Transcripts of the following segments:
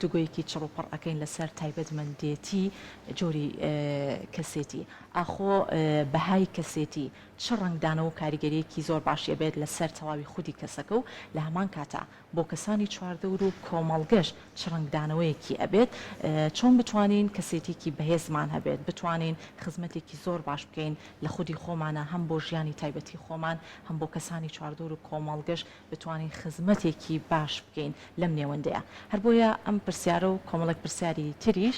گفتوگویەکی چڕوپڕ ئەەکەین لەسەر تایبەتمەندێتی جۆری کەسێتی ئاخۆ بەهای کەسێتی چ ڕنگدانەوە و کاریگەریەکی زۆر باشیە بێت لەسەر تەواوی خودی کەسەکە و لە هەمان کاتە بۆ کەسانی چواردەور و کۆمەڵگەش چ ڕنگدانەوەیەکی ئەبێت چۆن بتوانین کەسێتێکی بەهێزمان هەبێت بتوانین خزمەتێکی زۆر باش بکەین لە خودی خۆمانە هەم بۆ ژیانی تایبەتی خۆمان هەم بۆ کەسانی چواردەور و کۆمەڵگەش بتوانین خزمەتێکی باش بکەین لەم نێوەندەیە هەر بۆیە ئەم پرسیارە و کۆمەڵێک پرسیاری تریش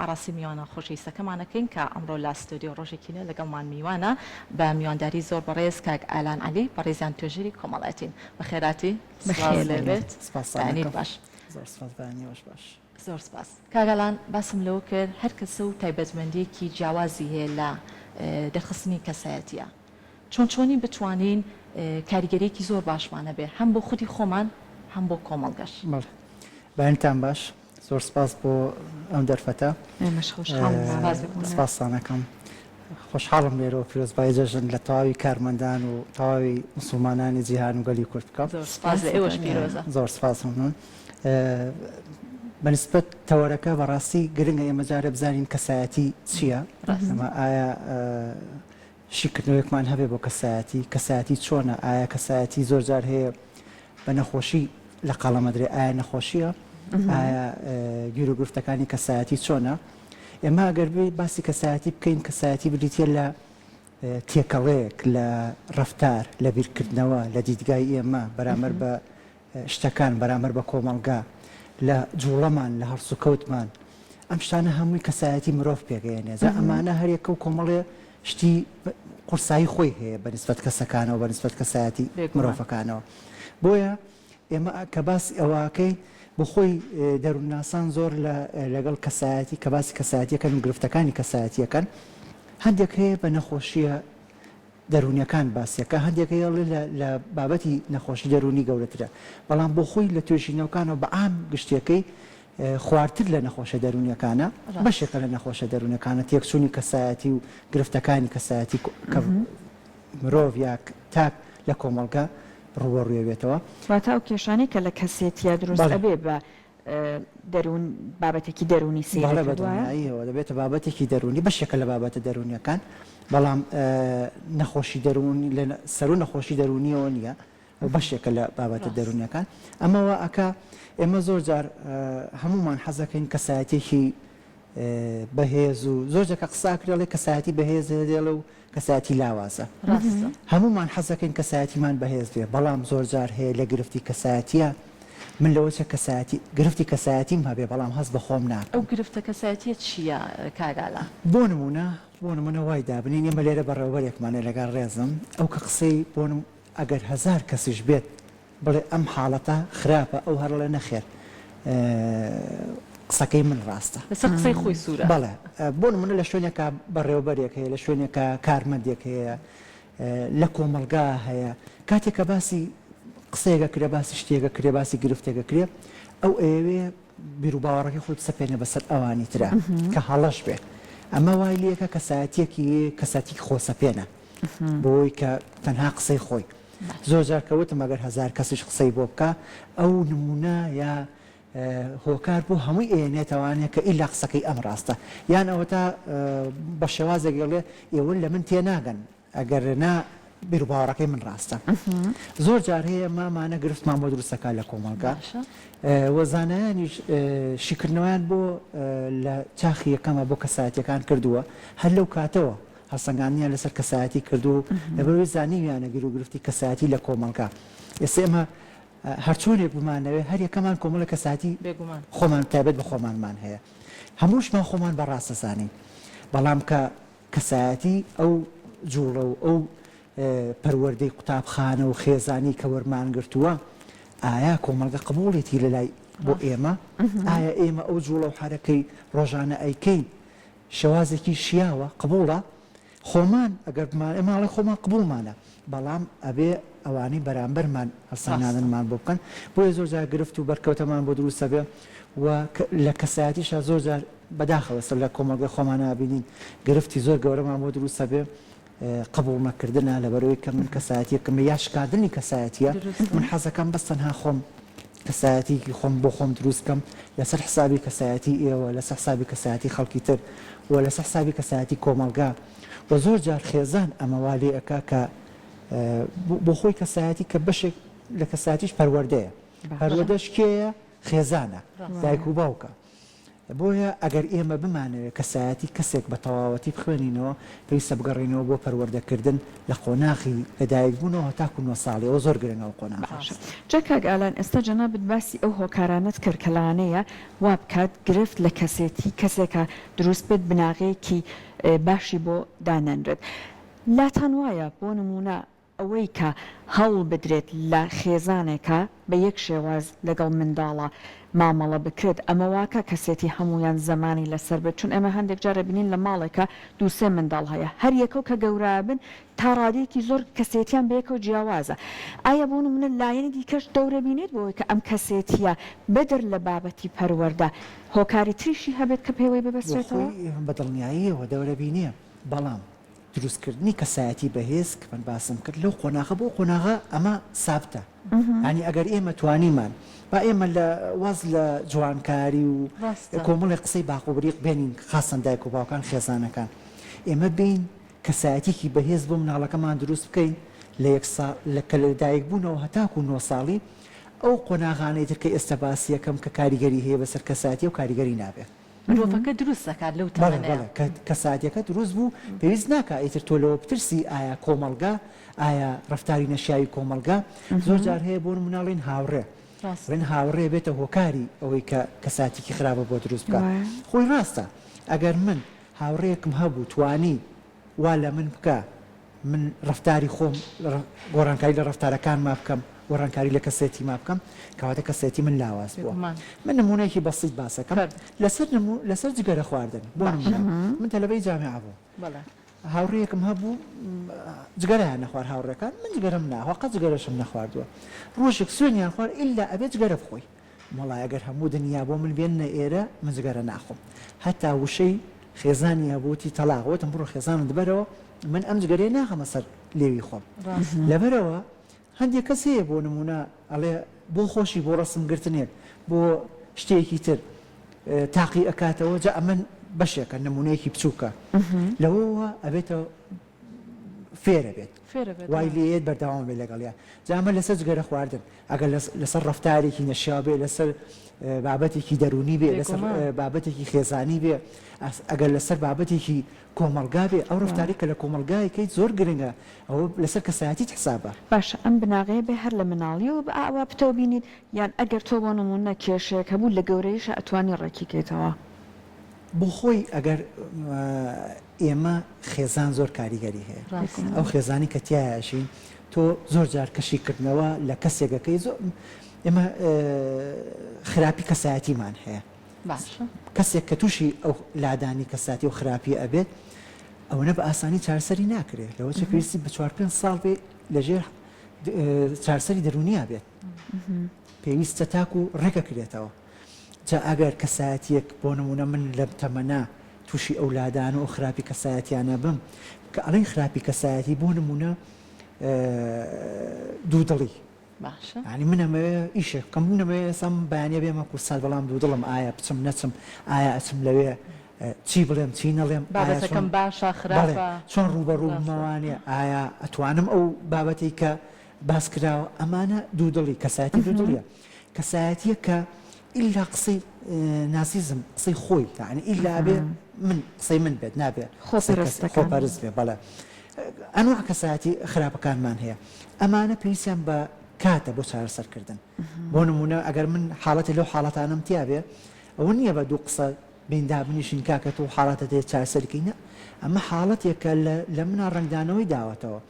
ئاراسی میوانە خۆشەویستەکەمانەکەین کە ئەمڕۆ لە ستودیۆ ڕۆژێکینە لەگەڵمان میوانە بە میوانداری زۆر بەڕێز کاک ئالان عەلی بەڕێزیان توێژەری کۆمەڵایەتین بەخێراتی بەخێر لەبێت باش زۆر سپاس بەنیوەش باش زۆر سپاس کاگەڵان باسم لەوە کرد هەر کەسە و تایبەتمەندیەکی جیاوازی هەیە لە دەرخستنی کەسایەتیە چۆنی بتوانین کاریگەریەکی زۆر باشمانە بێ هەم بۆ خودی خۆمان هەم بۆ کۆمەڵگەش بەنتان باش زۆر سپاس بۆ ئەم دەرفەتە سپاسانەکەم خۆشحاڵم لێرەوە پیرۆزبای جەژن لە تەواوی کارمەندان و تەواوی مسلمانانی جیهان و گەلی کورد بکەم زۆر سپاس هەمنون بەنسبەت تەوەرەکە بەڕاستی گرنگە ئێمە جارە بزانین کەسایەتی چییە ئەمە ئایا شیکردنەوەیەکمان هەبێ بۆ کەسایەتی چۆنە ئایا کەسایەتی زۆر جار هەیە بە نەخۆشی لە قەڵەمەدرێ ئایا نەخۆشیە ئایا گیر و گرفتەکانی کەسایەتی چۆنە ئێمە ئەگەر باسی کەسایەتی بکەین کەسایەتی بریتە لە تێکەڵەیەک لە ڕەفتار لە بیرکردنەوە لە دیدگای ئێمە بەرامبەر بە شتەکان بەرامبەر بە کۆمەڵگا لە جوڵەمان لە هەرسوکەوتمان ئەم شتانە هەمووی کەسایەتی مرۆڤ پێگەیەنێ ئەمانە هەریەکە و کۆمەڵێ شتی قورسایی خۆی هەیە بەنسبەت کەسەکانەوە بەنسبەت کەسایەتی مرۆڤەکانەوە بۆیە ئێمە کە باسی ئەوەکەی بۆ خۆی دەروونناسان زۆر لەگەڵ کەسایەتی کە باسی کەسایەتیەکەن و گرفتەکانی کەسایەتیەکان هەندێک هەیە بە نەخۆشیە دەرونیەکان باسیەکە هەندێک هەیە لە بابەتی نەخۆشی دەرونی گەورەترە بەڵام بۆ خۆی لە توێژینەوەکانەوە بە عام گشتەکەی خواردتر لە نەخۆشە دەرونیەکانە بەشێکە لە نەخۆشە دەرونەکانە تێکچوونی کەسایەتی و گرفتەکانی کەسایەتی مرۆڤ یا تاک لە کۆمەڵگە ڕوبەڕوێبێتەوە واتە ئەو کێشانەی کە لە کەسێتیا دروست ئەبێ بە دەروون بابەتێکی دەرونی سێرە دەبێتە بابەتێکی دەرونی بەشێکە لە بابەتە دەرونیەکان بەڵام نەخۆشی دەرونی لە سەر و نەخۆشی دەرونیەوە نییە بەشێکە لە بابەتە دەرونیەکان ئەمەوە ئەکا ئێمە زۆر جار هەمومان حەزەکەین کەسایەتێکی بەهێز و زۆر جەکە قساکرێڵێ کەسایەتی بەهێز دێڵە و کەسایەتی لاوازە هەمومان حەزەکەین کەسایەتیمان بەهێز بێ بەڵام زۆر جار هەیە لە گرفتی کەسایەتیە من لەوە چە گرفتی کەسایەتیم هەبێ بەڵام هەست بە خۆم ناکەم ئەو گرفتە کەسایەتیە چییە کاگالا بۆ نمونە وای دابنین ئێمە لێرە بەڕێوەبەرێکمانە لەگەڵ ڕێزم ئەو کە قسەی بۆنم ئەگەر 1000 کەسیش بێت بڵێ ئەم حاڵەتە خراپە ئەو هەرڵێ نەخێر قسەکەی من ڕاستە لەسەر قسەی خۆی سوورە بەڵێ بۆ نمونە لە شوێنێکە بەڕێوەبەرێک هەیە لە شوێنێکە کارمەندێک هەیە لە کۆمەڵگا هەیە کاتێککە باسی قسەیەکە کرێ باسی شتێکە کرێ باسی گرفتێکە کرێ ئەو ئێوێ بیر و باوەڕەکەی خۆی بسەپێنێ بەسەر ئەوانی ترە کە هەڵەش بێ ئەمە وای لێکە کەسایەتیەکی کەساتی خۆسەپێنە بۆی کە تەنها قسەی خۆی زۆر جار کەوتم ئەگەر 1000 کەسیش قسەی بۆ بکە ئەو نمونە یا هۆکار بۆ هەمووی ئێنێتەوانێت کە ئیلا قسەکەی ئەم ڕاستە یان ئەوە تا بە شێوازێک گەڵێ ئێوە لە من تێناگەن ئەگەر نا بیر و باوەڕەکەی من ڕاستە زۆر جار هەیە مامانە گرفتمان بۆ دروستەکە لە کۆمەڵگا وەزانایانیش شیکردنەوەیان بۆ لە چاخی یەکەمە بۆ کەسایەتیەکان کردووە هەر لەو کاتەوە هەڵسەنگاندنیان لەسەر کەسایەتی کردو لەبەرەوەی زانیویانە گیر و گرفتی کەسایەتی لە کۆمەڵگا ئێستا ئێمە هەرچۆنێک بمانەوێ هەر یەکەمان کۆمەڵە کەسایەتی خۆمان تایبەت بە خۆمانمان هەیە هەمووشمان خۆمان بەڕاستە زانین بەڵام کە کەسایەتی ئەو جوڵە و ئەو پەروەردەی قوتابخانە و خێزانی کە وەرمان گرتووە ئایا کۆمەڵگە قبوڵێتی لەلای بۆ ئێمە ئایا ئێمە ئەو جوڵە و حرەکەی ڕۆژانە ئەیکەین شێوازێکی شیاوە قبوڵە خۆمان ئەگەر ئێماڵی خۆمان قبوڵمانە بەڵام ئەبێ ئەوانەی بەرامبەرمان هەڵسانانمان بۆ بکەن بۆیە زۆر جار گرفت و بەرکەوتەمان بۆ دروستە بێ و لە کەسایەتیشە زۆر جار بەداخەوە سەر لە کۆمەڵگە خۆمان نابینین گرفتی زۆر گەورەمان بۆ دروستە بێ قبول نەکردنە لەبەرەوەی کە من کەسایەتیەکەم یا شکاردنی کەسایەتیە من حەزەکەم بەس تەنها خۆم کەسایەتیکی خۆم بۆ خۆم دروست بکەم لەسەر حسابی کەسایەتی ئێوە لەسەر حسابی کەسایەتی خەڵکی تر و لەسەر حسابی کەسایەتی کۆمەلگا و زۆر جار خێزان ئەمەوا لێ ئەکا کە بۆ خۆی کەسایەتی کە بەشێک لە کەسایەتیش پەروەردەیە پەروەردەش کێیە خێزانە دایک و باوکە بۆیە ئەگەر ئێمە بمانەوێت کەسایەتی کەسێک بە تەواوەتی بخوێنینەوە پێویستە بگەڕینەوە بۆ پەروەردەکردن لە قۆناغی لەدایکبوونەوە تاکو 9 ساڵیەوە زۆر گرنگەوە قۆناغ. جاکاک ئالان ئێستا جەنابەت باسی ئەو هۆکارانت کرد کە لەوانەیە وا بکات گرفت لە کەسێتی کەسێکە دروست بێت بناغەیەکی باشی بۆ دانەنرێت. لاتان وایە بۆ نمونە ئەوەی کە هەوڵ بدرێت لە خێزانێکە بە یەک شێواز لەگەڵ منداڵە مامەڵە بکرێت ئەمە واکە کەسێتی هەمویان زمانی لەسەر بێت چون ئەمە هەندێک جارە بینین لە ماڵێکە دووسێ منداڵ هەیە هەر یەکەو کە گەورابن تا ڕادێکی زۆر کەسێتیان بەیەکەوە جیاوازە ئایا بۆ نمونە لایەنی دیکەش دەورە بینێت بۆی کە ئەم کەسێتیە بەدر لە بابەتی پەروەردە هۆکاری تریشی هەبێت کە پێوەی ببەستێتەوە بەدڵنیاییەوە دەورە بینیە بەڵام دروستکردنی کەسایەتی بەهێز کە من باسم کرد لەو قۆناغە بۆ قۆناغە ئەمە سابتە ینی ئەگەر ئێمە توانیمان با ئێمە لە واز لە جوانکاری و کۆمەڵی قسەی باقوبریق بێنین خاصن دایک و باوکان خێزانەکان ئێمە بین کەسایەتێکی بەهێز بۆ مناڵەکەمان دروست بکەین لە دایک بوونەوە هەتاکو 9 ساڵی ئەو قۆناغانەی تر کە ئێستا باسی یەکەم کە کاریگەری هەیە بەسەر کەسایەتی و کاریگەری نابێت مرۆڤەکە دروست دەکات لەو تەمەنەیە کەسایەتەکە دروست بوو پێویست ناکە ئیتر تۆ لەوە بترسی ئایا کۆمەلگا ئایا ڕەفتاری نەشیاوی کۆمەلگا زۆر جار هەیە بۆ مناڵین هاوڕێ وێن هاوڕێ بێتە هۆکاری ئەوەی کە کەساتێکی خراپە بۆ دروست بکات خۆی ڕاستە ئەگەر من هاوڕێیەکم هەبوو توانی وا لە من بکە من ڕەفتاری خۆم گۆڕانکاری لە ڕەفتارەکان ما بکەم گۆڕانکاری لە کەسێتی ما بکەم کەواتە کەسێتی من لاواز بووە من نمونەیەکی بەسیط باسەکەم لەسەر جگەرە خواردن بۆ نمونە من تەلەبەی جامعە بوو هاوڕێیەکم هەبوو جگەرەیان نەخوار هاوڕێکان من جگەرەم ناخوا قەت جگەرەشم نەخواردووە ڕۆژێک سوێنیان خوارد ئیلا ئەبێت جگەرە بخۆی مەڵای ئەگەر هەموو دنیا بۆ من بێننە ئێرە من جگەرە ناخۆم هەتا وشەی خێزانی هەبووتی تەلاغوتم بڕۆ خێزانم دەبەرەوە من ئەم جگەرەیە ناخەمە سەر لێوی خۆم لەبەرەوە هەندێک کەس هەیە بۆ نمونە ئەڵێ بۆ خۆشی بۆ ڕسم گرتنێک بۆ شتێکی تر تاقی ئەکاتەوە جا ئەمن بەشێکە نمونەیەکی بچووکە لەوەوە ئەبێتەوە فێرە بێت وای لێت بەرداوام بێت لەگەڵیان جامە لەسەر جگەرە خواردن ئەگەر لەسەر ڕەفتارێکی نەشیا بێ لەسەر بابەتێکی دەرونی بێ لەسەر بابەتێکی خێزانی بێ ئەگەر لەسەر بابەتێکی کۆمەلگا بێ ئەو ڕفتاری کە لە کۆمەلگایەکەی زۆر گرنگە ئەوە لەسەر کەسایەتیت حسابە باشە ئەم بناغەیە بێ هەر لە مناڵیەوە بە ئاوا پتەوە بینیت یان ئەگەر تۆ بۆ نمونە کێشەیەک هەبوو لە گەورەیشە ئەتوانی ڕێکیکەیتەوە بۆ خۆی ئەگەر ئێمە خێزان زۆر کاریگەری هەیە ئەو خێزانی کە تایشین تۆ زۆر جار کەشیکردنەوە لە کەسێکەکەی زۆر ئێمە خراپی کەسایەتیمان هەیە کەسێک کە تووشی ئەو لادانی کەساتی و خراپی ئەبێت ئەوەنە بە ئاسانی چارسەری ناکرێت لەوە چه پێویستی بە 4-5 ساڵ بێ لەژێر چارسەری دەرونیا بێت پێویستە تاکو ڕێکەکرێتەوە جا ئەگەر کەسایەتیەک بۆ نمونە من لە تەمەنا تووشی ئەو لادان و خراپی کەسایەتیانە بم کە ئەڵێن خراپی کەسایەتی بۆ نمونە دوودڵی ینی منەمەوێ ئیشێک کەم بوونەوەی سەم بەیانە بێمە کورسات بەڵام دوودڵم ئایا بچم نەچم ئایا ئەچم لەوێ چی بڵێم چی نەڵێم بابەتەکەم باشە خراپە چۆن ڕوبەڕوومەوانێ ئایا ئەتوانم ئەو بابەتی کە باس کراوە ئەمانە دوودڵی کەسایەتی دوودڵیە کەسایەتیە کە ئیلا قسەی ناسیزم قسەی خۆی یعنی ئیلا بێ من قسەی من بێت نابێت خۆپەرست بێ بەڵێ ئەنواع کەسایەتی خراپەکانمان هەیە ئەمانە پێویستیان بە کاتە بۆ چارەسەرکردن بۆ نمونە ئەگەر من حاڵەتی لەو حاڵەتانم تیا بێ ئەوە نییە بە دوو قسە بیندا بنیشین کاکە و حاڵاتە دێت چارەسەرکەینە ئەمە حاڵەتێکە لە منە ڕنگدانەوەی داوەتەوە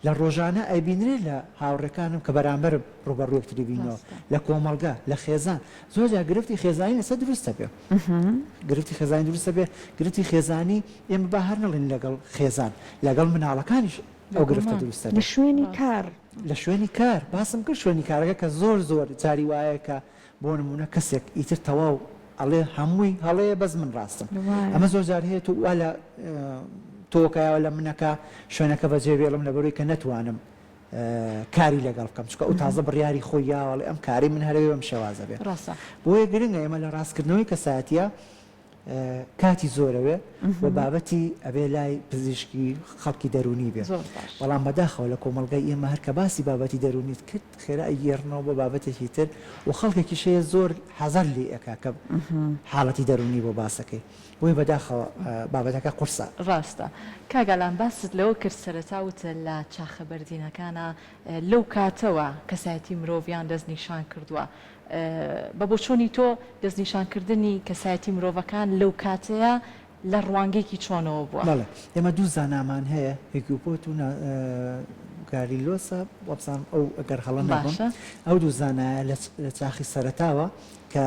لە ڕۆژانە ئەیبینرێت لە هاوڕەکانم کە بەرامبەر ڕوبەڕوویەکتری بینەوە لە کۆمەلگا لە خێزان زۆر جا گرفتی خێزانی لەسەر دروستە بێ گرفتی خێزانی دروستە بێ گرفتی خێزانی ئێمە با هەر نەڵێن لەگەڵ خێزان لەگەڵ مناڵەکانیش ئەو گرفتە دروستە لە شوێنی کار لە شوێنی کار باسم کرد شوێنی کارەکە کە زۆر جاری وایە کە بۆ نمونە کەسێک ئیتر تەواو ئەڵێ هەمووی هەڵەیە بەس من ڕاستم ئەمە زۆر جار هەیە تو لە تۆکایەوە لە منەکە شوێنەکە بەجێ بێڵم لە بەروی کە نەتوانم کاری لەگەڵ بکەم چکە ئەو تازە بڕیاری خۆی یاوەڵێ ئەم کاری من هەرەوێ بەم شێوازە بێت ڕاستە بۆیە گرنگە ئێمە لە ڕاستکردنەوەی کەساتیە کاتی زۆرەوێ و بابەتی ئەبێ لای پزیشکی خەڵکی دەرونی بێ زۆر باش بەڵام بەداخەوە لە کۆمەلگای ئێمە هەر کە باسی بابەتی دەرونیت کرد خێرا ئەگێڕنەوە بە بابەتێکی تر و خەڵکێکی شەیە زۆر حەزەر لێ ئەکا کە حاڵەتی دەرونی بۆ باسەکەی بۆی بەداخەوە بابەتەکە قورسە ڕاستە کاگەلان باست لەوە کرد سەرەتاوتە لە چاخە بەردینەکانە لەو کاتەوە کەسایەتی مرۆڤیان دەستنیشان کردووە بە بۆچۆنی تۆ دەستنیشانکردنی کەسایەتی مرۆڤەکان لەو کاتەیە لە ڕوانگەیەکی چۆنەوە بووە بەڵێ ئێمە دوو زانامان هەیە هێکوپۆت و گاریلۆسە وەبسان ئەو ئەگەر هەڵە نەبم ئەو دوو زانایە لە چاخی سەرەتاوە کە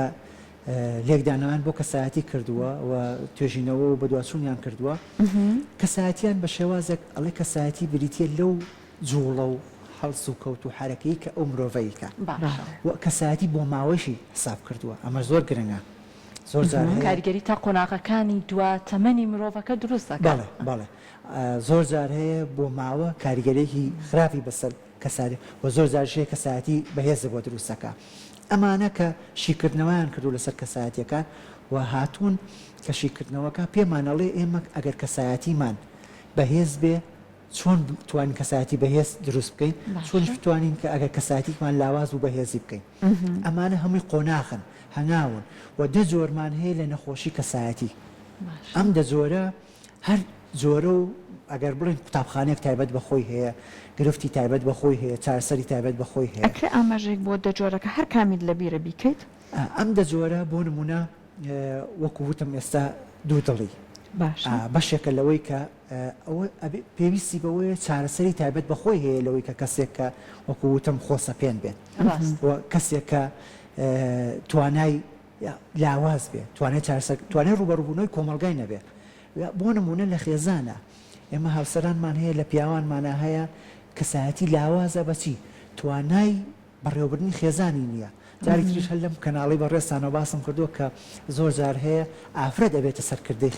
لێکدانەوان بۆ کەسایەتی کردووە و توێژینەوە و بەدواچوونیان کردووە کەسایەتیان بە شێوازێک ئەڵێ کەسایەتی بریتە لەو جوڵە و هەڵس و کەوت و حرەکەی کە ئەو مرۆڤەیەکە کەسایەتی بۆ ماوەشی حساب کردووە ئەمە زۆر گرنگە زۆر جار کاریگەری تا قۆناغەکانی دوا تەمەنی مرۆڤەکە دروست دەکات بەڵێ زۆر جار هەیە بۆ ماوە کاریگەرێکی خراپی بەسەر کەساری و زۆر جارشەیە کەسایەتی بەهێزە بۆ دروستەکە ئەمانە کە شیکردنەوەیان کردو لەسەر کەسایەتیەکان و هاتوون کە شیکردنەوەکە پێمانەڵێ ئێمە ئەگەر کەسایەتیمان بەهێز بێ چۆن توانین کەسایەتی بەهێز دروست بکەین چۆنش بتوانین کە ئەگەر کەسایەتیمان لاواز و بەهێزی بکەین ئەمانە هەمووی قۆناخن هەنگاون و دە جۆرمان هەیە لە نەخۆشی کەسایەتی ئەم دە جۆرە هەر جۆرە و ئەگەر بڵین قوتابخانەیەک تایبەت بەخۆی هەیە گرفتی تایبەت بەخۆی هەیە چارەسەری تایبەت بەخۆی هەیە ئەکرێ ئاماژێک بۆ دە جۆرەکە هەر کامیت لەبیرە بیکەیت ئەم دە جۆرە بۆ نمونە وەکو وتم ئێستا دوو دڵی بەشێکە لەوەی کە ئەوە پێویستی بەوەیە چارەسەری تایبەت بەخۆی هەیە لەوەی کە کەسێک کە وەکو وتم خۆسە پێێن بێت کەسێک کە توانای لاواز بێت توانای ڕوبەڕووبوونەوەی کۆمەلگای نەبێت بۆ نمونە لە خێزانە ئێمە هاوسەرانمان هەیە لە پیاوانمانە هەیە کەسایەتی لاوازە بەچی توانای بەڕێوەبردننی خێزانی نییە جاری تریش هەر لەم کەناڵی بە ڕێستانەوە باسم کردووە کە زۆر جار هەیە ئافرەت دەبێتە سەرکردەی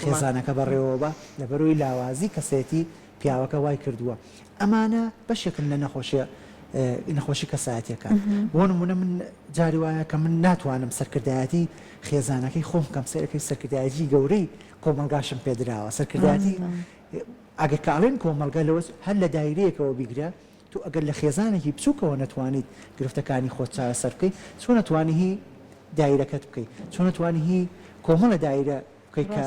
خێزانەکە بەڕێوەبە لەبەرۆی لاوازی کەسێتی پیاوەکە وای کردووە ئەمانە بەشێکن لە نەخۆشی کەسایەتیەکان بۆ نمونە من جاری وایە کە من ناتوانم سەرکردایەتی خێزانەکەی خۆم کەم سەرەکەی سەرکردایەتی گەورەی کۆمەلگاشم پێدراوە سەرکردایەتی ئەگەر کاڵێن کۆمەلگا لەوە هەر لە دایرەیەکەوە بیگرە تو ئەگەر لە خێزانێکی بچووکەوە نەتوانیت گرفتەکانی خۆت چارەسەر بکەیت چۆن نەتوانی هی دایرەکەت بکەیت چۆن نەتوانی هی کۆمەڵە دایرە بکەیت کە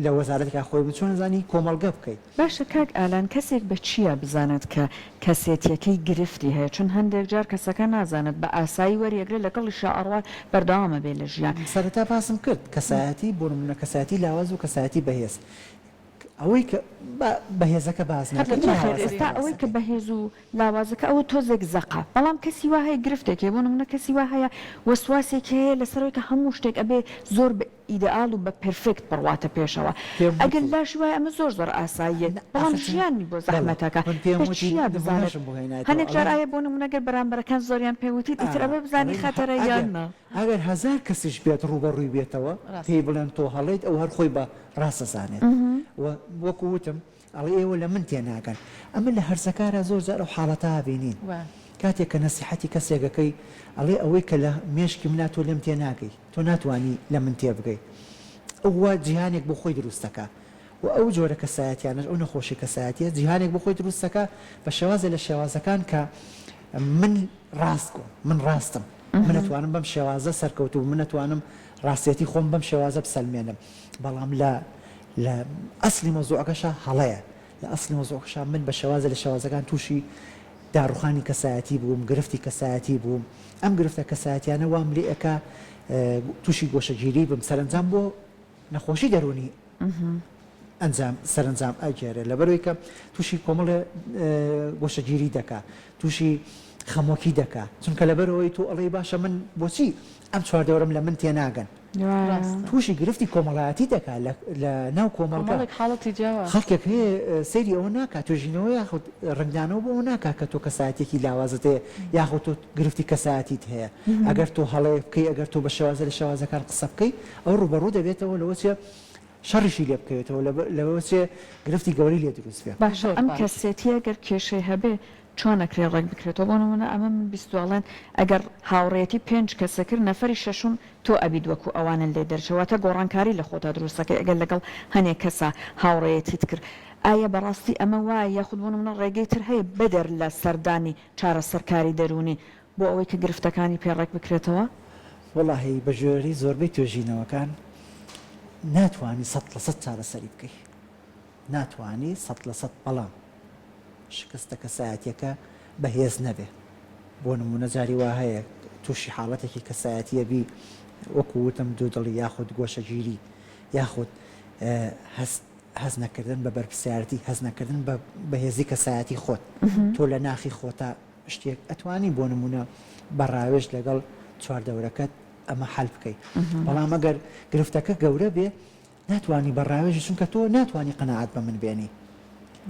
لە وەزارەتێکا خۆی بچۆن نزانی کۆمەلگە بکەیت باشە کاک ئالان کەسێک بە چییە بزانێت کە کەسێتیەکەی گرفتی هەیە چون هەندێک جار کەسەکە نازانێت بە ئاسایی وەریەگرێ لەگەڵی شەعڕوات بەردەوامە بێ لە ژیان سەرەتا پاسم کرد کەسایەتی بۆ نمونە کەسایەتی لاواز و کەسایەتی بەهێز ئەوەی کە بەهێزەکە باز ئێستا ئەوەی کە بەهێز و لاوازەکە ئەوە تۆزێک زەقا بەڵام کەسی وا هەیە گرفتێکی بۆ نمونە کەسی وا هەیە وەسواسێک هەیە لەسەرەوەی کە هەموو شتێک ئەبێ زۆر ئیدئال و بە پرفکت بڕواتە پێشەوە ئەگەر لاشی وایە ئەمە زۆر زۆر ئاساییە بەڵام ژیانی بۆ زەحمەتەکە چیا بزانێت هەنێک جار ئایا بۆ نمونەگەر بەرامبەرەکان زۆریان پێوتیت ئیتر ئەبێ بزانی خەتەرە یاننا ئەگەر هەزار کەسیش بێت ڕوبەڕووی بێتەوە پێی بڵێن تۆ هەڵێیت ئەو هەر خۆی بە ڕاستەزانێت وەکو وتم ئەڵێ ئێوە لە من تێناگەن ئەمە لە هەرزەکارە زۆر جار ئەو حاڵەتە بینین کاتێک کە نەسیحەتی کەسێکەکەی ئەڵێ ئەوەی کە لە مێشکی منە تۆ لەم تێناگەی تۆ ناتوانی لە من تێ بگەیت ئەوە جیهانێک بۆ خۆی دروستەکە و ئەو جۆرە کەسایەتیانش ئەو نەخۆشی کەسایەتیە جیهانێک بۆ خۆی دروستەکە بە شێوازە لە شێوازەکان کە من ڕاستکۆ من ڕاستم من نەتوانم بەم شێوازە سەرکەوت و من نەتوانم ڕاستێتی خۆم بەم شێوازە بسەلمێنم بەڵام لە ئەسلی مەوزوعەکەشە هەڵەیە لە ئەسلی مەوزوعەکەشە من بە شێوازە لە شێوازەکان تووشی داڕوخانی کەسایەتی بووم گرفتی کەسایەتی بووم ئەم گرفتە کەسایەتیانە وام لێ ئەکا تووشی گۆشەگیری بم سەرنجام بۆ نەخۆشی دەرونی سەرنجام ئەگێرە لەبەرەوەی کە تووشی کۆمەڵە گۆشەگیری دەکا تووشی خەمۆکی دەکا چونکە لەبەرەوەی تۆ ئەڵێ باشە من بۆچی ئەم چواردەوەرم لە من تێناگەن تووشی گرفتی کۆمەڵایەتی دەکا لە ناو کۆمەڵگە خەڵکێک هەیە سەیری ئەوە ناکات توێژینەوە یاخود ڕنگدانەوە بۆ ئەوە ناکات کە تۆ کەسایەتێکی لاوازت هەیە یاخود تۆ گرفتی کەسایەتیت هەیە ئەگەر تۆ هەڵەیە بکەی ئەگەر تۆ بە شێوازە لە شێوازەکان قسە بکەی ئەو ڕوبەڕوو دەبێتەوە لەوە چێ شەڕیشی لێ بکەوێتەوە لەوە چێ گرفتی گەوری لێ دروست بێت باشە ئەم کەسێتیە گەر کێشەی هەبێ چۆنەکرێ ڕێک بکرێتەوە بۆ نمونە ئەمە من بیستواڵێن ئەگەر هاوڕێتی 5 کەسە کرد نەفەری شەشم تۆ ئەبید وەکو ئەوانە لێ دەرچەوەتە گۆڕانکاری لە خۆتا دروستەکەی ئەگەر لەگەڵ هەنێک کەسە هاوڕێتیت کرد ئایا بەڕاستی ئەمە وایە یاخود بۆ نمونە ڕێگەی تر هەیە بەدەر لە سەردانی چارەسەرکاری دەرونی بۆ ئەوەی کە گرفتەکانی پێڕێک بکرێتەوە؟ وەڵاهی بە ژێری زۆربەی توێژینەوەکان ناتوانانی 100% چارەسەری بکەیت، ناتوانانی 100% بەڵام شکستە کەسایەتیەکە بەهێز نەبێ. بۆ نمونە جاری وا هەیە تووشی حاڵەتێکی کەسایەتیە بی وەکو وتم دوودڵی یاخود گۆشەگیری یاخود هەز نەکردن بە بەرپرسیارەتی هەز نەکردن بە بەهێزی کەسایەتی خۆت تۆ لە ناخی خۆتا شتێک ئەتوانی بۆ نمونە بەڕاوێژ لەگەڵ چواردەورەکەت ئەمە حەل بکەیت. بەڵام ئەگەر گرفتەکە گەورە بێ ناتوانانی بەڕاوێژی چونکە تۆ ناتوانانی قەناعەت بە من بێنی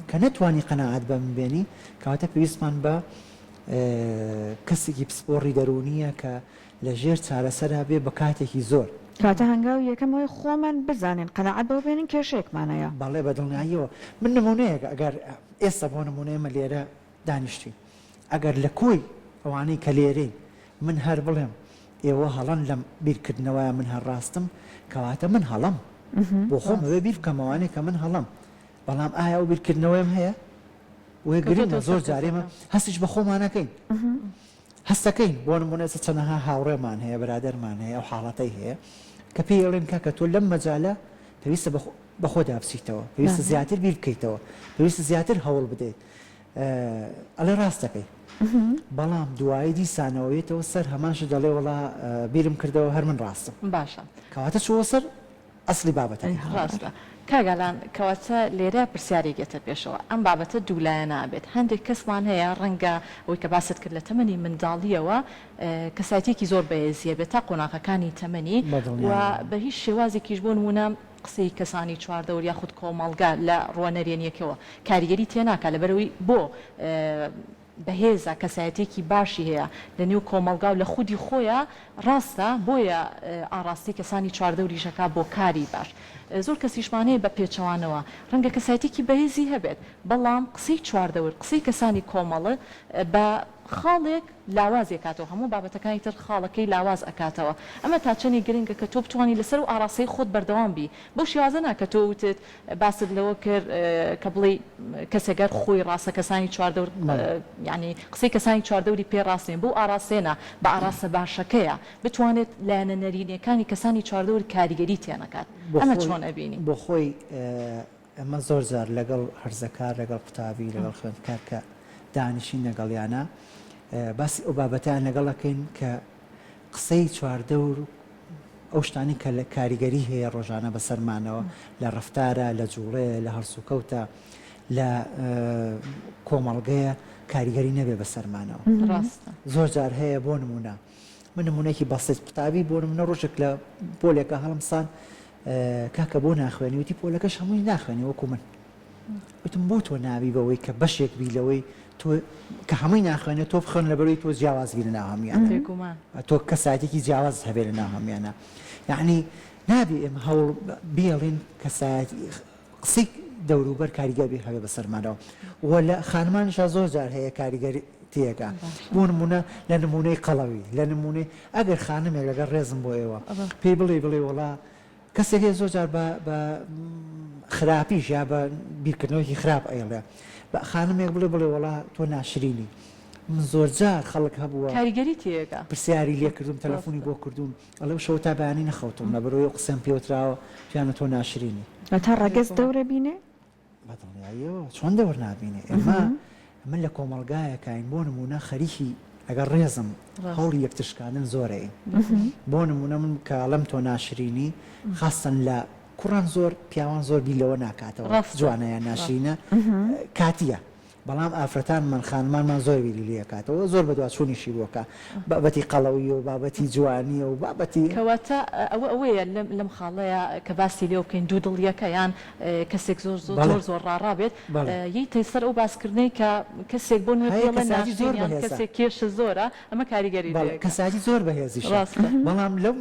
کە نەتوانی قەناعەت بە من بێنی کەواتە پێویستمان بە کەسێکی پسپۆڕی دەرونیە کە لە ژێر چارەسەرا بێ بە کاتێکی زۆر کاتە هەنگاوی یەکەمەوەی خۆمان بزانین قەناعەت بەوە بێنین کێشەیەکمانەیە. بەڵێ بەدڵنیاییەوە من نمونەیەک ئەگەر ئێستا بۆ نمونەیەمە لێرە دانیشتی ئەگەر لە کۆی ئەوانەی کە لێرەی من هەر بڵێم ئێوە هەڵەن لەم بیرکردنەوەیە من هەر ڕاستم کەواتە من هەڵم بۆ خۆم ئەوێ بیر بکەمەوانێ کە من هەڵم بەڵام ئایا ئەو بیرکردنەوەیم هەیە وێ گرینە زۆر جارێمە هەستیش بە خۆمانەکەین هەستەکەین بۆ نمونە چەندەها هاوڕێمان هەیە برادەرمان هەیە ئەو حاڵەتەی هەیە کە پێی ئەڵێن کاکە تۆ لەم مەجالە پێویستە بە خۆدا بچیتەوە پێویستە زیاتر بیر بکەیتەوە پێویستە زیاتر هەوڵ بدەیت ئەڵێ ڕاستەکەی بەڵام دوایی دیسانەوەیێتەوە سەر هەمانش دەڵێ وڵا بیرم کردەوە هەر من ڕاستم باشە کەواتە چوە سەر ئەسلی بابەتە ڕاستە کاگەلان کەواتە لێرە پرسیارێکێتە پێشەوە ئەم بابەتە دوولایە نابێت هەندێک کەسمان هەیە ڕەنگە ئەوەی کە باست کرد لە تەمەنی منداڵیەوە کەسایەتێکی زۆر بەهێزیە بێت تا قۆناغەکانی تەمەنی و بە هیچ شێوازێکیش بۆ نمونە قسەی کەسانی چواردەور یاخود کۆمەڵگا لە ڕوانەرێنیەکەوە کاریگەری تێناکە لەبەرەوەی بۆ بەهێزە کەسایەتێکی باشی هەیە لە نێو کۆمەڵگا و لە خودی خۆیە ڕاستە بۆیە ئاراستی کەسانی چواردەوریشەکە بۆ کاری باش زۆر کەسیشمانەیە بە پێچەوانەوە ڕەنگە کەسایەتێکی بەهێزی هەبێت بەڵام قسەی چواردەور قسەی کەسانی کۆمەڵە بە خاڵێک لاوازی کاتەوە هەموو بابەتەکانی تر خاڵەکەی لاواز ئەکاتەوە ئەمە تا چەندی گرنگە کە تۆ بتوانانی لەسەر و ئاراستەی خۆت بەردەوام بی بۆ شێوازە ناکە تۆ وتت باست لەوە کرد کە بڵێ کەسێگەر خۆی ڕاستە کەسانی چواردەور یعنی قسەی کەسانی چواردەوری پێ ڕاستێن بۆ ئاراستێنە بە ئاراستە باشەکەیە بتوانێت لایەنە نەرینەکانی کەسانی چواردەور کاریگەری تێنەکات ئەمە چۆن ئەبینی بۆ خۆی ئەمە زۆر جار لەگەڵ هەرزەکار لەگەڵ قوتابی لەگەڵ خوێندکار کە دانیشین لەگەڵیانە باسی ئەو بابەتیان لەگەڵەکەین کە قسەی چواردەور ئەو شتانی کە لە کاریگەری هەیە ڕۆژانە بەسەرمانەوە لە ڕفتارە لە جوڵەیە لە هەرسوکەوتە لە کۆمەڵگەیە کاریگەری نەبێ بەسەرمانەوە زۆر جار هەیە بۆ نمونە من نمونەیەکی بەسیط قوتابی بۆ نمونە ڕۆژێک لە پۆلێکە هەڵمسان کاکە بۆ ناخوێنی وتی پۆلەکەش هەمووی ناخوێنی وەکو من وتم بۆ تۆ ناوی بەوەی کە بەشێک بی لەوەی تۆ کە هەمووی ناخوێنێت تۆ بخۆن لەبەرەوەی تۆ جیاوازبی لە ناو هەمویانە تۆ کەساتێکی جیاواز هەبێت لە ناو هەمویانە یعنی نابێ ئێمە هەوڵ بێڵین کەسایەتی قسەی دەوروبەر کاریگەر بێ هەبێ بەسەرمانەوە و لە خانمانیشا زۆر جار هەیە کاریگەری تێگە بۆ نمونە لە نمونەی قەڵەوی لە نمونەی ئەگەر خانمێک لەگەر ڕێزم بۆ ئێوە پێی بڵێ وڵا کەسێک زۆر جار بە خراپیش یا بە بیرکردنەوەی خراپ ئەیڵێ بە خانمێک بڵێ وڵا تۆ ناشرینی من زۆر جار خەڵک هەبووە کاریگەری تێگە پرسیاری لێ کردم تەلەفۆنی بۆ کردوون ئەڵێ شەو تا بەیانی نەخەوتم لەبەرەوەی قسەم پێوتراوە پیانە تۆ ناشرینی تا ڕەگەز دەورە بینێ بەدڵنیاییەوە چۆن دەوەر نابینێ ئێمە من لە کۆمەڵگایەکین بۆ نمونە خەریکی ئەگەر ڕێزم هەوڵی یەکتشکاندن زۆرەیە بۆ نمونە من کاڵم تۆ ناشرینی خاستن لە کوڕان زۆر پیاوان زۆر بیلەوە ناکاتەوە جوانەیە ناشرینە کاتیە بەڵام ئافرەتانمان خانمانمان زۆر بیری لێکاتەوە زۆر بەدوا چوونیشی بۆکە بابەتی قەڵەوی و بابەتی جوانیە و بابەتی کەواتە ئەوەیە لەم خاڵەیە کە باسی لێ بکەین دوو دڵیەکە یان کەسێک زۆر ڕاڕابێت یی تەیسەر ئەو باسکردنەی کە کەسێک بۆ نوێڵە ناشرین کەسێک کێشە زۆرە ئەمە کاریگەری کەساتی زۆر بەهێزیش بەڵام لەم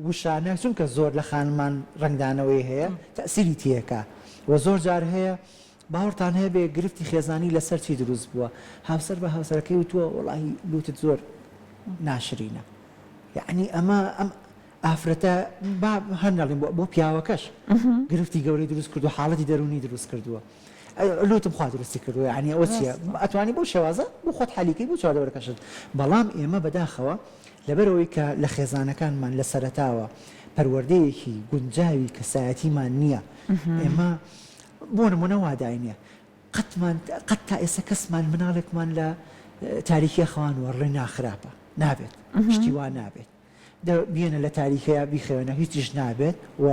وشانە چونکە زۆر لە خانمان ڕنگدانەوەی هەیە تەسیری تێکە و زۆر جار هەیە باوەڕتان هەیە بێ گرفتی خێزانی لەسەر چی دروست بووە هاوسەر بە هاوسەرەکەی وتووە وەڵاهی لوتت زۆر ناشرینە یعنی ئەمە ئەم ئافرەتە هەر نەڵێن بۆ پیاوەکەش گرفتی گەورەی دروست کردو حاڵەتی دەرونی دروست کردووە لوتم خوا درستی کردووە یعنی ئەوە چییە ئەتوانی بۆ شێوازە بۆ خۆت حالیکەی بۆ چاودەوەرەکەشت بەڵام ئێمە بەداخەوە لەبەرەوەی کە لە خێزانەکانمان لە سەرەتاوە پەروەردەیەکی گونجاوی کەسایەتیمان نییە ئێمە بۆ نمونە وادای نییە قەت تا ئێستا کەسمان مناڵێکمان لە تاریخی خەوانوە ڕێ ناخراپە نابێت شتی وا نابێت بێنە لە تاریخەیە بیخەوێنە هیچیش نابێت و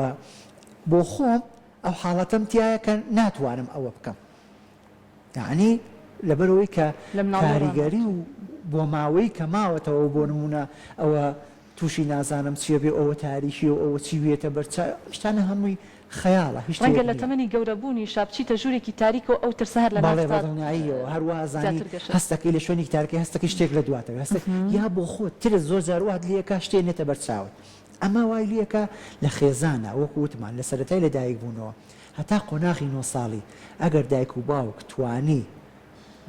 بۆ خۆم ئەو حاڵەتەم تایە کە ناتوانم ئەوە بکەم یعنی لەبەرەوەی کە کاریگەری و بۆ ماوەی کە ماوەتەوە بۆ نمونە ئەوە تووشی نازانم چیە بێ ئەوە تاریخی و ئەوە چی وێتە بەرچ شتانە هەمووی خەیاڵە هیچ ڕەنگە لە تەمەنی گەورەبوونی شابچیتە ژوورێکی تاریکە و ئەو ترسە هەر لە بەڵێناییەوە هەروازانی هەستەکەی لە شوێنی تارکی هەستەکەی شتێک لە دواتەوە هەست یا بۆ خۆت ترس زۆر جار وات لەکە شتێ نێتە بەرچاوت ئەمە وای لەکە لە خێزانە وەکو وتمان لە سەرەتای لە دایک بوونەوە هەتا قۆناغی 9 ساڵی ئەگەر دایک و باوک توانی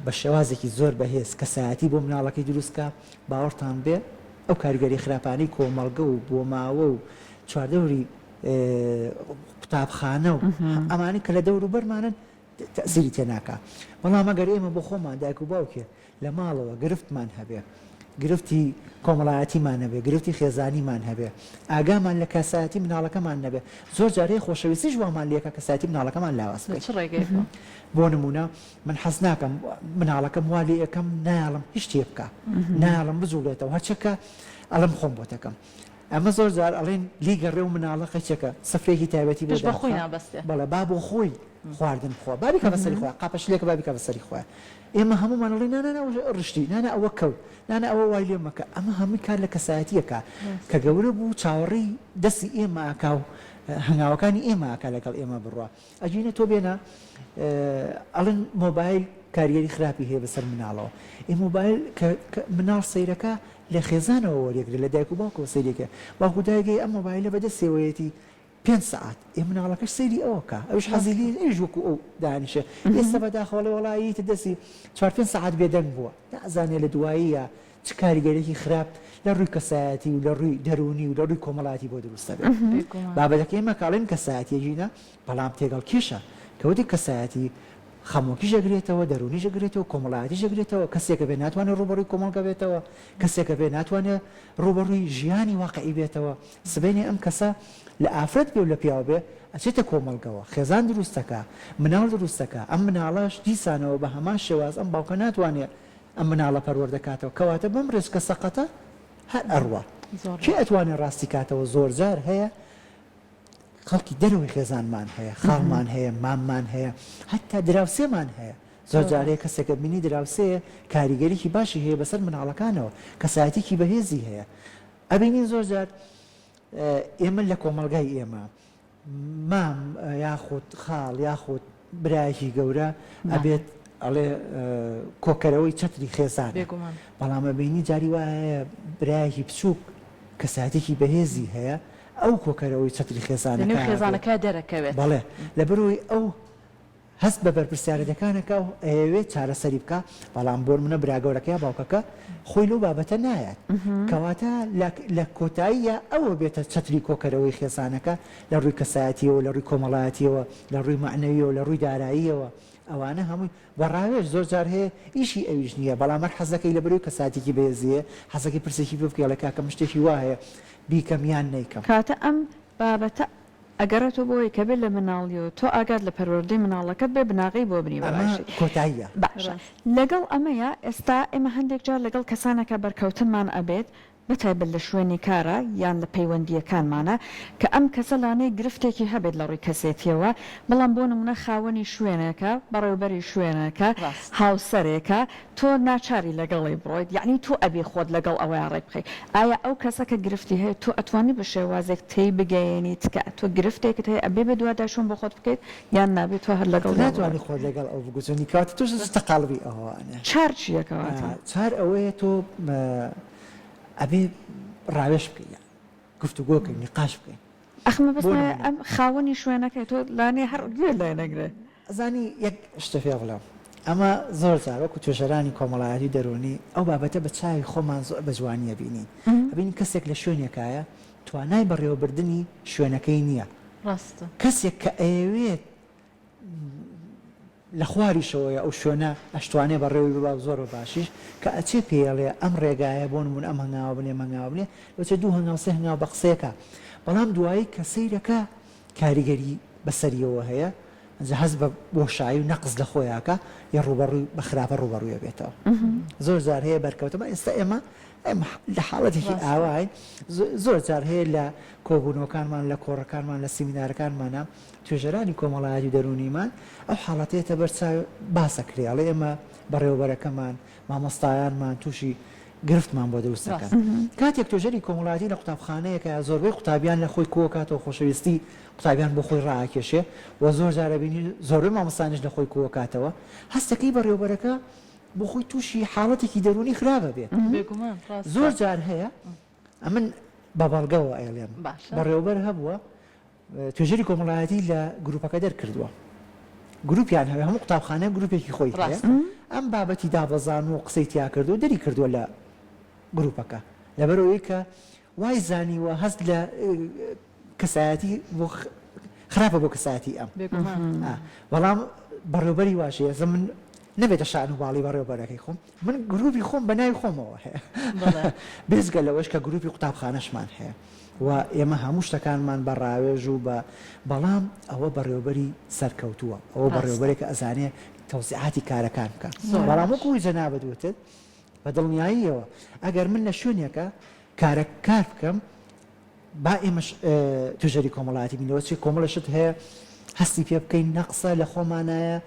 بە شێوازێکی زۆر بەهێز کەسایەتی بۆ مناڵەکەی دروستکە باوەڕتان بێ ئەو کاریگەری خراپانەی کۆمەڵگە و بۆ ماوە و چواردەوری قوتابخانە و ئەمانی کە لە دەور و بەرمانن تەسیری تێناکە بەڵام ئەگەر ئێمە بۆ خۆمان دایک و باوکێ لە ماڵەوە گرفتمان هەبێ گرفتی کۆمەڵایەتیمان هەبێ گرفتی خێزانیمان هەبێ ئاگامان لە کەسایەتی مناڵەکەمان نەبێ زۆر جارەیە خۆشەویستی ژوامان لێکە کەسایەتی مناڵەکەمان لاواز بۆ نمونە من حەز ناکەم مناڵەکەم وا لێ یەکەم نایڵم هیچ شتێ بکە نایڵم بجوڵێتەوە هەرچەکە ئەڵم خۆم بۆ دەکەم ئەمە زۆر جار ئەڵێن لیگەڕێ و مناڵە قەچەکە سەفرێکی تایبەتی بەڵێ با بۆ خۆی خواردن خۆ بابی کە بەسەری خۆ قاپەش لێکە بابی کە بەسەری خۆ ئێمە هەمومان ئەڵێ نانە ڕشتی نانە ئەوە کەوت نانە ئەوە وای لێ مەکە ئەمە هەمووی کار لە کەسایەتیەکە کە گەورە بوو چاوەڕی دەستی ئێمە ئاکا و هەنگاوەکانی ئێمە ئاکا لەگەڵ ئێمە بڕوە ئەجینە تۆ بێنە ئەڵێن مۆبایل کاریگەری خراپی هەیە بەسەر مناڵەوە مۆبایل مناڵ سەیرەکە لە خێزانەوە وەرێگرێ لە دایک و باوکەوە سەیرێکە باوکو دایگەی ئەم مۆبایلە بەدەستێوەیەتی 5 ساعت مناڵەکەش سەیری ئەوەکە ئەوش حەزیلی ئێژ وەکو ئەو دانیشە ئێستا بەداخەڵە وەڵایەتی دەستی 4 ساعت بێدەنگ بووە نازانێ لە دواییە چ کاریگەرێکی خراپ لە ڕووی کەسایەتی و لە ڕووی دەرونی و لە ڕووی کۆمەڵاتی بۆ دروستە بێت بابەتەکە ئێمە کاڵێن کەسایەتیەژینە بەڵام تێگەڵ کێشە کەوتی کەسایەتی خەمۆکی ژەگرێتەوە دەرونی ژەگرێتەوە کۆمەڵایەتی ژەگرێتەوە کەسێکە بێ ناتوانێت ڕوبەڕووی کۆمەڵگە بێتەوە کەسێکە بێ ناتوانێت ڕوبەڕووی ژیانی واقعی بێتەوە سبەینێ ئەم کەسە لە ئافرەت بێ و لە پیاو بێ ئەچێتە کۆمەڵگەوە خێزان دروستەکە مناڵ دروستەکە ئەم مناڵەش دیسانەوە بە هەمان شێواز ئەم باوکە ناتوانێت ئەم مناڵە پەروەردەکاتەوە کەواتە بەم ڕێزکە سەقەتە هەر ئەڕوە کێ ئەتوانێت ڕاستی کاتەوە زۆر جار هەیە خەڵکی دەروی خێزانمان هەیە خاڵمان هەیە ماممان هەیە حتا دراوسێمان هەیە زۆر جارەیە کەسێکە بینی دراوسەیە کاریگەریکی باشی هەیە بەسەر مناڵەکانەوە کەسایەتێکی بەهێزی هەیە ئەبینین زۆر جار ئێمە لە کۆمەڵگای ئێمە مام یاخود خاڵ یاخود برایەکی گەورە ئەبێت ئەڵێ کۆکەرەوەی چەتری خێزان بەڵام ئەبینی جاری وایە برایەکی بچووک کەسایەتێکی بەهێزی هەیە ئەو کۆکەرەوەی چەتری خێزانەکە دەرەکەوێت بەڵێ لەبەرەوەی ئەو هەست بە بەرپرسیارەتەکانەکە و ئەوێت چارەسەری بکە بەڵام بۆ منە براگەورەکەی باوکەکە خۆی لەو بابەتە نایەت کەواتە لە کۆتاییە ئەوە بێتە چەتری کۆکەرەوەی خێزانەکە لە ڕووی کەسایەتیەوە لە ڕووی کۆمەڵایەتیەوە لە ڕووی معنەویەوە لە ڕووی داراییەوە ئەوانە هەمووی بەڕاوێژ زۆر جار هەیە ئیشی ئەویش نییە بەڵام حەزەکەی لە بەروی کەساتێکی بێزیە حەزەکەی پرسێکی بکە لە کاکەم شتێکی وایە بیکەم یان نەیکەم کاتە ئەم بابەتە ئەگەرەوە بۆی کە بێت لە مناڵیەوە تۆ ئاگات لە پەروەردەی مناڵەکەت بێ بناغی بۆ بنی بەباشی کۆتاییە باشە لەگەڵ ئەمەیە ئێستا ئێمە هەندێک جار لەگەڵ کەسانەکە بەرکەوتنمان ئەبێت بەتایبەت لە شوێنی کارە یان لە پەیوەندیەکانمانە کە ئەم کەسەلانەی گرفتێکی هەبێت لە ڕووی کەسێتیەوە بەڵام بۆ نمونە خاوەنی شوێنەکە بەڕێوبەری شوێنەکە هاوسەرێکە تۆ ناچاری لەگەڵی بڕۆیت یعنی تۆ ئەبێ خۆت لەگەڵ ئەوەی ڕێ بخەی ئایا ئەو کەسەکە گرفتی هەیە تۆ ئەتوانی بە شێوازێک تێی بگەیەنیت کە تۆ گرفتێکت هەیە ئەبێ بە دوواداشۆن بۆ خۆت بکەیت یان نابێت تۆ هەر لەگەڵ ناتوانانی خۆت لەگەڵ ئەو بگوزنی کات توش تەقاڵبی ئەوانە چار چیەکەواتە چار ئەوەیە تۆ ئەبێ ڕاوێش بکەین گفتوگۆکەین نقاش بکەین ئەخمە بەس ئەم خاوەنی شوێنەکەی تۆ لانێ هەر گوێ لای نەگرێ زانی یەک شتە پێ بڵێم ئەمە زۆر جار وەکو توێژەرانی کۆمەڵایەتی دەرونی ئەو بابەتە بە چاوی خۆمان زۆر بە جوانیە بینین ئەبینی کەسێک لە شوێنێکایە توانای بەڕێوەبردننی شوێنەکەی نییە ڕاستە کەسێک کە ئەوێت لە خواریشەوەی ئەو شوێنە ئەشتوانێ بەڕێوی ببا زۆر باشیش کە ئەچێ پێڵێ ئەم ڕێگایە بۆ نمون ئەم هەنگاوە بنێ مەنگاو بنێ لەچێ دوو هەنگاو سێ هەنگاو بە قسەیەکە بەڵام دوایی کە سەیرەکە کاریگەری بەسەریەوە هەیە هەز بە بۆشایی و نەقز لە خۆیاکە یا ڕوبەڕووی بە خراپە ڕوبەڕوویە بێتەوە زۆر جار هەیە بەرکەوتەمە ئێستا ئێمە لە حاڵەتێکی ئاوای زۆر جار هەیە لە کۆبوونەوەکانمان لە کۆڕەکانمان لە سیمینارەکانمانە توێژەرانی کۆمەڵایەتی دەرونیمان ئەو حاڵەتێتە بەرچاو باسەکرێڵێ ئێمە بەڕێوەبەرەکەمان مامۆستایانمان تووشی گرفتمان بۆ دروستەکەن کاتێک توێژەری کۆمەڵایەتی لە قوتابخانەیەکە زۆربەی قوتابیان لە خۆی کۆکاتەوە خۆشەویستی قوتابیان بۆ خۆی ڕاکێشێ و زۆر جارە بینی زۆربەی مامۆستانیش لە خۆی کۆکاتەوە هەستەکەی بەڕێوەبەرەکە بۆ خۆی تووشی حاڵەتێکی دەرونی خراپە بێت زۆر جار هەیە ئەمن بە بەڵگەوە ئەڵێم بەڕێوەبەر هەبووە توێژەری کۆمەڵایەتی لە گروپەکە دەرکردووە گروپیان هەیە هەموو قوتابخانە گروپێکی خۆی هەیە ئەم بابەتی دابەزان و قسەی تیا کردو دەری کردووە لە گروپەکە لەبەرەوەی کە وای زانیوە هەست لە کەسایەتی خراپە بۆ کەسایەتی ئەم بەڵام بەڕێوەبەری واشەیە من نەبێتە شان و باڵی بەڕێوەبەرەکەی خۆم من گروپی خۆم بە ناوی خۆمەوە هەیە بێزگە لەوەش کە گروپی قوتابخانەشمان هەیە و ئێمە هەموو شتەکانمان بە ڕاوێژ و بە بەڵام ئەوە بەڕێوەبەری سەرکەوتووە ئەوە بەڕێوەبەرێکە ئەزانێ تەوزیعاتی کارەکان بکە بەڵام وەکوی جەنابەت وتت بە دڵنیاییەوە ئەگەر من لە شوێنێکە کار بکەم با ئێمەش توێژەری کۆمەڵایەتی بینەوە چی کۆمەڵەشت هەیە هەستی پێ بکەین نەقسە لە خۆمانایە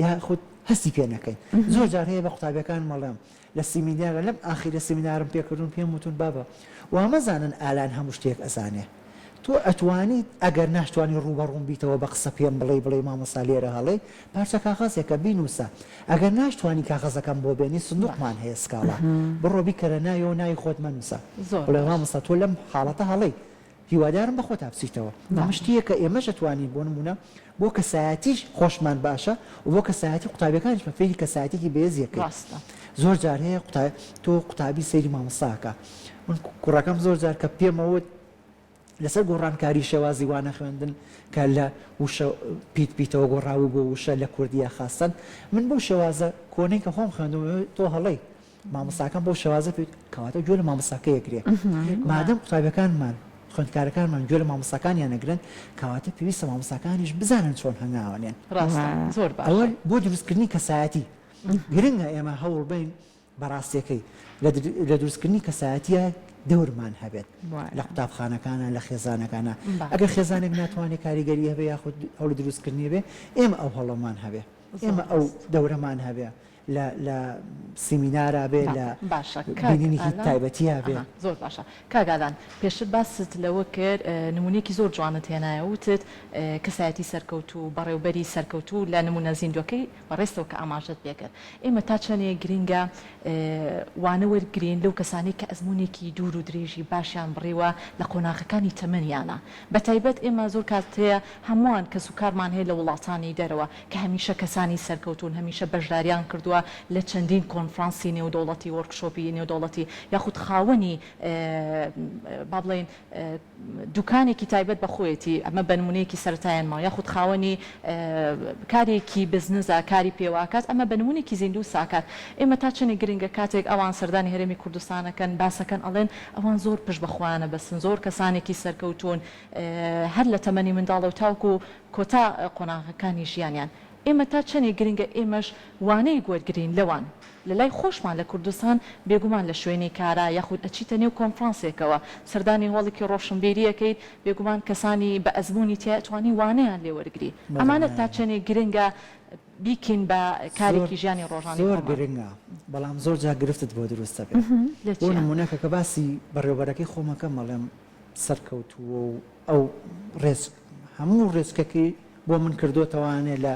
یا خودت هەستی پێ نەکەین زۆر جار هەیە بە قوتابیەکان مەڵێم لە سیمینارە لەم ئاخیرە سیمینارم پێکردون پێم وتون بابە وامەزانن ئالان هەموو شتێک ئەزانێ تۆ ئەتوانیت ئەگەر ناشتوانی ڕوبەڕوون بیتەوە بە قسە پێم بڵێ مامۆستا لێرە هەڵێ پارچە کاغەزێکە بینوسە ئەگەر ناشتوانی کاغەزەکەم بۆ بێنی سندوقمان هەیە سکاڵا بڕۆ بیکەرە نایەوە ناوی خۆت منوسە بڵێ مامۆستا تۆ لەم حاڵەتە هەڵێ هیوادارم بە خۆت بچیتەوە ئەمە شتێکە ئێمەش ئەتوانین بۆ نمونە بۆ کەسایەتیش خۆشمان باشە و بۆ کەسایەتی قوتابیەکانیش بە فێری کەسایەتێکی بێزیەکەی زۆر جار هەیە تۆ قوتابی سەیری مامۆستاکە من کوڕەکەم زۆر جار کە پێمەوت لەسەر گۆڕانکاری شێوازی وانە خوێندن کە لە وشە پیتەوە گۆڕاوی بۆ وشە لە کوردیە خاستن من بەو شێوازە کۆنەی کە خۆم خوێندم تۆ هەڵەی مامۆستاکەم بۆ شێوازە پێ کەواتە گوێ لە مامۆستاکە یەکرێ مادەم قوتابیەکانمان خوێندکارەکانمان گوێ لە مامۆستاکانیان نەگرن کەواتە پێویستە مامۆستاکانیش بزانن چۆن هەنگاوانێن ئەوە بۆ دروستکردنی کەسایەتی گرنگە ئێمە هەوڵ بین بەڕاستیەکەی لە دروستکردنی کەسایەتیە دەورمان هەبێت لە قوتابخانەکانە لە خێزانەکانە ئەگەر خێزانێک ناتوانێت کاریگەری هەبێ یاخود هەوڵ دروستکردنی بێ ئێمە ئەو هەڵەمان هەبێ ئێمە ئەو دەورەمان هەبێ لە سیمینارە بێ لە بینینێکی تایبەتیە بێ زۆر باشە کاگادان پێشتر باست لەوە کرد نمونێکی زۆر جوانت هێنایە وتت کەسایەتی سەرکەوت و بەڕێوەبەری سەرکەوت و لە نمونە زیندوەکەی بەڕێستەوە کە ئاماژەت پێکرد ئێمە تا چەندێ گرنگە وانە وەرگرین لەو کەسانی کە ئەزمونێکی دوور و درێژی باشیان بڕێوە لە قۆناغەکانی تەمەنیانە بە تایبەت ئێمە زۆر کات هەیە هەمووان کەس و کارمان هەیە لە وڵاتانی دەرەوە کە هەمیشە کەسانی سەرکەوتون هەمیشە بەشداریان کردووە لە چەندین کۆنفرانسی نێودەوڵەتی وەرکشۆپی نێودەوڵەتی یاخود خاوەنی با بڵێن دوکانێکی تایبەت بە خۆیەتی ئەمە بە نمونەیەکی سەرەتایانماوە یاخود خاوەنی کارێکی بزنسە کاری پێواکات ئەمە بە نمونێکی زیندوو ساکات ئێمە تا چەندێک گرنگە کاتێک ئەوان سەردانی هەرێمی کوردستانەکەن باسەکەن ئەڵێن ئەوان زۆر پشت بەخۆیانە بەسن زۆر کەسانێکی سەرکەوتون هەر لە تەمەنی منداڵە و تاوکو و کۆتا قۆناغەکانی ژیانیان ئێمە تا چەندێک گرنگە ئێمەش وانەی گوێرگرین لەوان لە لای خۆشمان لە کوردستان بێگومان لە شوێنی کارە یاخود ئەچیتە نێو کۆنفرانسێکەوە سەردانی هۆڵێکی ڕۆشنبیریەکەیت بێگومان کەسانی بە ئەزمموی تیاتوانی وانەیان لێوەرگری ئەمانە تا چەندێک گرنگە بیکین بە کارێکی ژیانی ڕۆژانی زۆر گرنگە بەڵام زۆر جا گرفتت بۆ دروستە بێت بۆ نمونەکە کە باسی بەڕێوەبەرەکەی خۆمەکە مەڵێم سەرکەوتووە و ئەو ڕێزک هەموو ڕێزکەکەی بۆ من کردوتەوانێ لە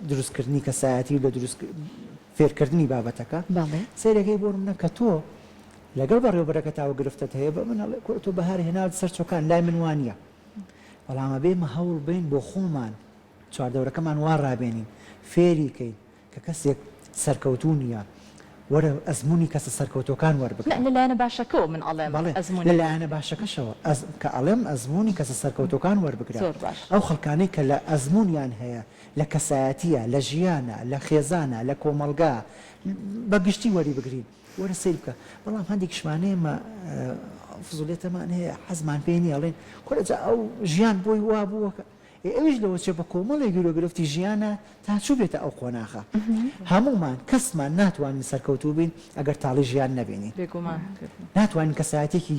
دروستکردنی کەسایەتی لە فێرکردنی بابەتەکە سیرەکەی بۆ منە کە تۆ لەگەڵ بەڕێوەبەرەکە تاوە گرفتت هەیە بە من تۆ بەهار هێناوت سەر چۆکان لای من وانە بەڵامە بێمە هەوڵ بین بۆ خۆمان چواردەورەکەمان وا ڕابێنین فێریکەین کە کەسێک سەرکەوتوو نییە وەرە ئەزمموی کەسە سەرکەوتەکان وەربگرن لەلایەنە باشەکەەوە من ئەڵێم لەلایەنە باشەکەشەوە کە ئەڵێم ئەزمموی کەسە سەرکەوتەکان وەربگرن ئەو خەڵکانەی کە لە ئەزممویان هەیە لە کەسایەتیە لە ژیانە لە خێزانە لە کۆمەلگا بەگشتی وەری بگرین وەرە سیر بکە بەڵام هەندێک شمانەیەمە فزولێتەمان هەیە حەزمان پێێنی ئەڵێن کۆلەجا ئەو ژیان بۆی وا بووەکە ئەوش لەوە چێ بە کۆمەڵی گیرۆگرفتی ژیانە تا چوو بێتە ئەو قۆناخە هەمومان کەسمان ناتوانین سەرکەوتوو بین ئەگەر تاڵی ژیان نەبینین ناتوانین کەسایەتێکی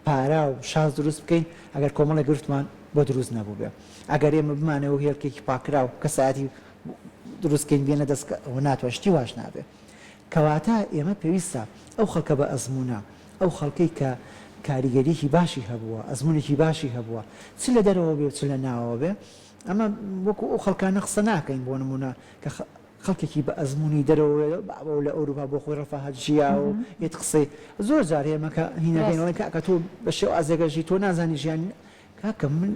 پارا و شاز دروست بکەین ئەگەر کۆمەڵی گرفتمان بۆ دروست نەبوو بێ ئەگەر ئێمە بمانەوە هێڵکێکی پاکرا و کەسایەتی دروستکەین بێنە دەست ناتوان شتی واش نابێ کەواتە ئێمە پێویستە ئەو خەڵکە بە ئەزمونە ئەو خەڵکەی کە کاریگەریکی باشی هەبووە ئەزمونێکی باشی هەبووە چ لە دەرەوە بێ چ لە ناوەوە بێ ئەمە وەکو ئەو خەڵکانە قسە ناکەین بۆ نمونە کە خەڵکێکی بە ئەزمموی دەرەوە لە ئەوروپا بۆ خۆی ڕەفاهەت ژیا و یەت قسەی زۆر جار هێمەکە هینەکەین کە تۆ بە شێو ئازێگەژی تۆ نازانی ژیان کاکە من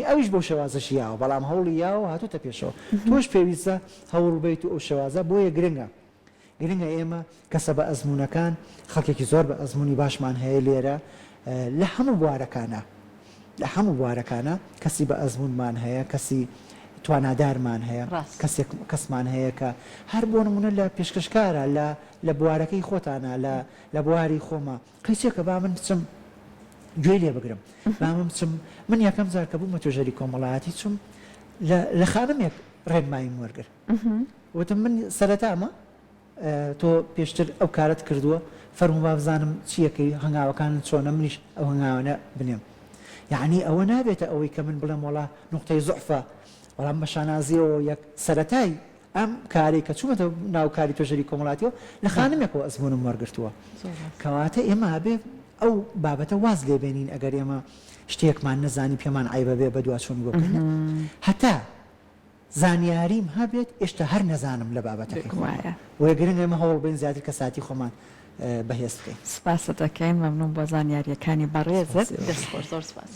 ئەویش بۆ شێوازە ژیاوە بەڵام هەوڵی یاوە هاتوتە پێشەوە تۆش پێویستە هەوڵ بیت و ئەو شێوازە بۆیە گرنگە ئێمە کەسە بە ئەزمونەکان خەڵکێکی زۆر بە ئەزمموی باشمان هەیە لێرە لە هەموو بوارەکانە کەسی بە ئەزمونمان هەیە کەسی توانادارمان هەیە کەسمان هەیە کە هەر بۆ نمونە لە پێشکەشکارە لە بوارەکەی خۆتانە لە بواری خۆمە قیچێکە با من بچم گوێ لێ بگرم با من بچم من یەکەم جار کە بوومە توێژەری کۆمەڵایەتی چوم لە خانمێک ڕێنماییم وەرگر وتم من سەرەتامە تۆ پێشتر ئەو کارت کردووە فەرموو با بزانم چیەکەی هەنگاوەکان چۆنە منیش ئەو هەنگاوانە بنێم یعنی ئەوە نابێتە ئەوەی کە من بڵێم وڵا نقطەی زوعفە بەڵام بە شانازیەوە یەک سەرەتای ئەم کاری کە چوومەتە ناوکاری توێژەری کۆمەڵاتیەوە لە خانمێکەوە ئەزمونم وەرگرتووە کەواتە ئێمە هەبێ ئەو بابەتە واز لێبێنین ئەگەر ئێمە شتێکمان نەزانی پێمان عیبە بێ بە دوچوونی بۆ بکەین هەتا زانیاریم هەبێت ئێشتا هەر نەزانم لە بابەتەکەی وە گرنگ ئێمە هەوڵ بین زیاتر کەساتی خۆمان بەهێز بکەین سپاس دەکەین مەمنون بۆ زانیاریەکانی بەڕێزت دەستخۆش زۆر سپاس